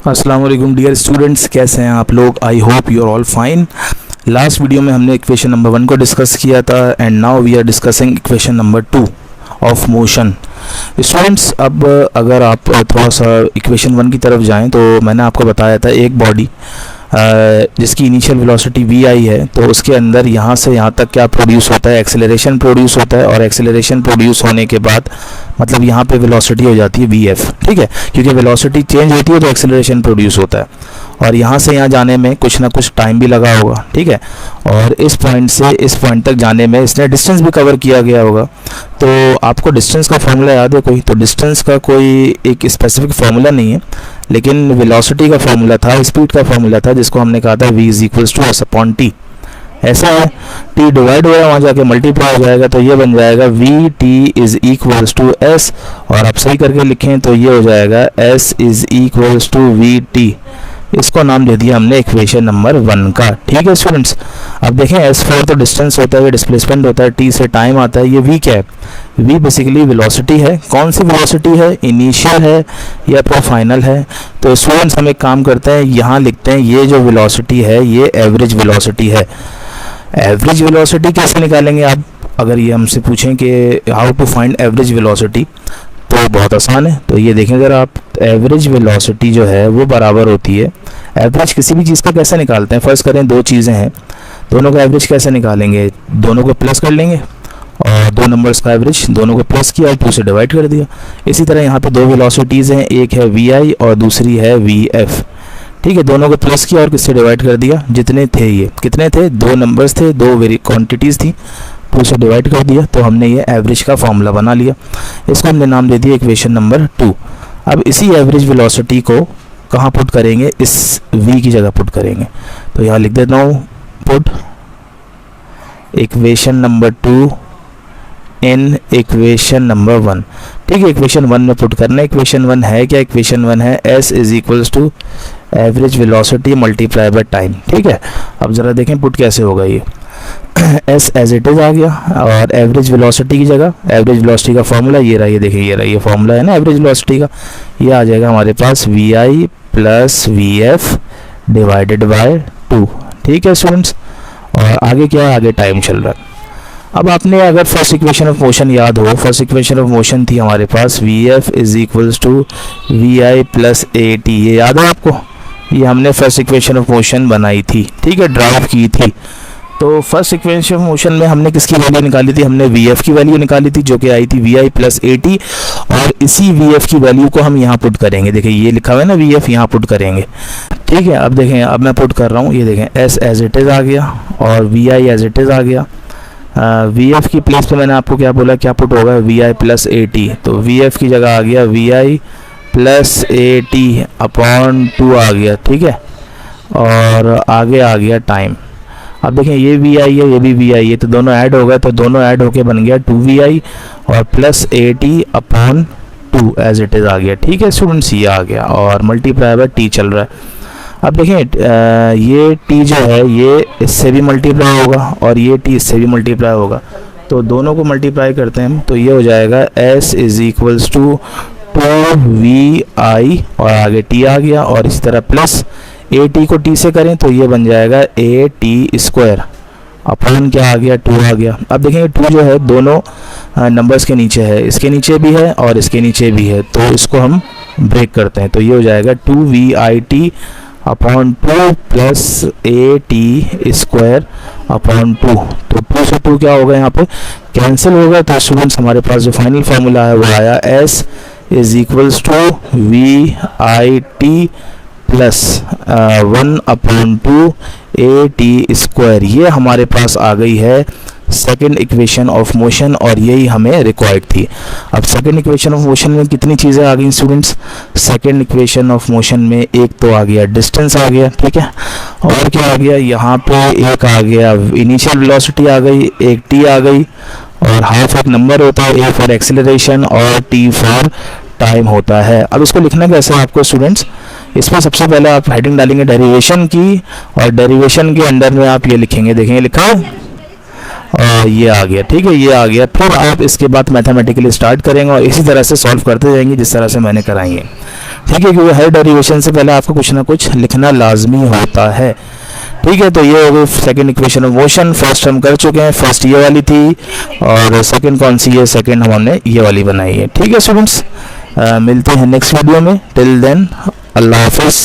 अस्सलाम वालेकुम dear students, कैसे हैं आप लोग। I hope you are all fine. Last video में हमने इक्वेशन नंबर 1 को डिस्कस किया था and now we are discussing equation number 2 of motion. Students, अब अगर आप थोड़ा सा इक्वेशन 1 की तरफ जाएं तो मैंने आपको बताया था एक बॉडी जिसकी इनिशियल वेलोसिटी vi है, तो उसके अंदर यहाँ से यहाँ तक क्या प्रोड्यूस होता है, एक्सेलरेशन प्रोड्यूस होता है। और एक्सेलरेशन प्रोड्यूस होने के बाद मतलब यहाँ पे वेलोसिटी हो जाती है vf, ठीक है, क्योंकि वेलोसिटी चेंज होती है तो एक्सेलरेशन प्रोड्यूस होता है। और यहाँ से यहाँ जाने में कुछ ना कुछ टाइम भी लगा होगा, ठीक है। और इस पॉइंट से इस पॉइंट तक जाने में इसने डिस्टेंस भी कवर किया गया होगा। तो आपको डिस्टेंस का फॉर्मूला याद है कोई? तो डिस्टेंस का कोई एक स्पेसिफिक फार्मूला नहीं है, लेकिन वेलोसिटी का फार्मूला था, स्पीड का फार्मूला था, जिसको हमने कहा था v = s/t। ऐसा है, t डिवाइड होगा वहाँ जाके मल्टीप्लाई हो जाएगा, तो ये बन जाएगा vt = s। और आप सही करके लिखें तो ये हो जाएगा s = vt। इसको नाम दे दिया हमने इक्वेशन नंबर 1 का, ठीक है स्टूडेंट्स। अब देखें, s फॉर तो डिस्टेंस होता है, ये डिस्प्लेसमेंट होता है, t से टाइम आता है, ये v क्या है? v बेसिकली वेलोसिटी है। कौन सी वेलोसिटी है? इनिशियल है या फिर फाइनल है? तो स्टूडेंट्स हम एक काम करते हैं, यहाँ लिखते हैं ये जो वेलोसिटी है ये एवरेज वेलोसिटी है। एवरेज वेलोसिटी कैसे निकालेंगे आप? अगर ये हमसे पूछें कि how to find average velocity, तो बहुत आसान है। तो ये देखें अगर आप, एवरेज वेलोसिटी जो है वो बराबर होती है, एवरेज किसी भी चीज़ का कैसे निकालते हैं? फर्स्ट करें, दो चीज़ें हैं, दोनों का एवरेज कैसे निकालेंगे? दोनों को प्लस कर लेंगे और दो नंबर्स का एवरेज दोनों को प्लस किया और 2 से डिवाइड कर दिया। इसी तरह यहाँ पे दो वेलोसिटीज़ हैं, एक है vi और दूसरी है vf, ठीक है। दोनों को प्लस किया और किससे डिवाइड कर दिया? जितने थे, ये कितने थे? दो नंबर्स थे, दो वेरी क्वांटिटीज़ थी, 2 से डिवाइड कर दिया, तो हमने ये एवरेज का फॉर्मूला बना लिया। इसको हमने नाम दे दिया इक्वेशन नंबर 2। अब इसी एवरेज वेलोसिटी को कहाँ पुट करेंगे? इस v की जगह पुट करेंगे। तो यहाँ लिख देता हूँ, put equation number 2 in equation number 1, ठीक है। इक्वेशन 1 में पुट करना है। इक्वेशन 1 है क्या? इक्वेशन 1 है s = average velocity multiply by time, ठीक है। अब ज़रा देखें पुट कैसे होगा ये। s एज इट इज़ आ गया और एवरेज वेलोसिटी की जगह, एवरेज वेलोसिटी का फॉर्मूला ये रहा, ये देखिए ये रहा, ये फॉर्मूला है ना एवरेज वेलोसिटी का। ये आ जाएगा हमारे पास vi + vf डिवाइडेड बाय 2, ठीक है स्टूडेंट्स। और आगे क्या है? आगे टाइम चल रहा है। अब आपने अगर फर्स्ट इक्वेशन ऑफ मोशन याद हो, फर्स्ट इक्वेशन ऑफ मोशन थी हमारे पास vf = vi + at, ये याद है आपको? ये हमने फर्स्ट इक्वेशन ऑफ मोशन बनाई थी, ठीक है, ड्राइव की थी। तो फर्स्ट इक्वेशन ऑफ मोशन में हमने किसकी वैल्यू निकाली थी? हमने vf की वैल्यू निकाली थी, जो कि आई थी vi + at। और इसी vf की वैल्यू को हम यहाँ पुट करेंगे। देखिए ये लिखा हुआ है ना vf, यहाँ पुट करेंगे, ठीक है। अब देखें, अब मैं पुट कर रहा हूँ, ये देखें s एज इट इज़ आ गया और vi एज इट इज़ आ गया। vf की प्लेस पे मैंने आपको क्या बोला, क्या पुट होगा? vi + at। तो vf की जगह आ गया vi + at/2 आ गया, ठीक है। और आगे आ गया टाइम। अब देखें ये vi है, ये भी vi है, तो दोनों ऐड हो गए, तो दोनों ऐड होके बन गया 2vi और plus at/2 as it is आ गया, ठीक है स्टूडेंट्स। ये आ गया और मल्टीप्लाई बाय t चल रहा है। अब देखें ये t जो है ये इससे भी मल्टीप्लाई होगा और ये t इससे भी मल्टीप्लाई होगा, तो दोनों को मल्टीप्लाई करते हैं हम, तो ये हो जाएगा s = 2vi और आगे t आ गया। और इसी तरह प्लस at को t से करें तो ये बन जाएगा at² अपॉन क्या आ गया? 2 आ गया। अब देखेंगे 2 जो है दोनों नंबर्स के नीचे है, इसके नीचे भी है और इसके नीचे भी है, तो इसको हम ब्रेक करते हैं, तो ये हो जाएगा 2vit/2 + at²/2। तो 2 से 2 क्या होगा? यहाँ पे कैंसिल होगा। तो स्टूडेंट्स हमारे पास जो फाइनल फार्मूला है वो आया s = vit + 1/2 at²। ये हमारे पास आ गई है सेकेंड इक्वेशन ऑफ मोशन और यही हमें रिक्वायर्ड थी। अब सेकेंड इक्वेशन ऑफ मोशन में कितनी चीज़ें आ गई students? Second equation of motion में एक तो आ गया डिस्टेंस आ गया, ठीक है, और क्या आ गया? यहाँ पे एक आ गया इनिशियल वेलोसिटी आ गई, एक t आ गई, और हाफ एक नंबर होता है, a फॉर एक्सेलरेशन और t फॉर टाइम होता है। अब इसको लिखना कैसे है आपको स्टूडेंट्स? इसमें सबसे पहले आप हेडिंग डालेंगे डेरिवेशन की, और डेरिवेशन के अंडर में आप ये लिखेंगे, देखेंगे लिखा है ये आ गया, ठीक है, ये आ गया। फिर आप इसके बाद मैथमेटिकली स्टार्ट करेंगे और इसी तरह से सॉल्व करते जाएंगे जिस तरह से मैंने कराई है, ठीक है, क्योंकि हर डेरिवेशन से पहले आपको कुछ ना कुछ लिखना लाजमी होता है, ठीक है। तो ये हो गई second equation of motion. First हम कर चुके हैं, फर्स्ट ये वाली थी और सेकंड कौन सी है, सेकंड हमने ये वाली बनाई है, ठीक है स्टूडेंट्स। मिलते हैं नेक्स्ट वीडियो में, टिल देन अल्लाह हाफिज़।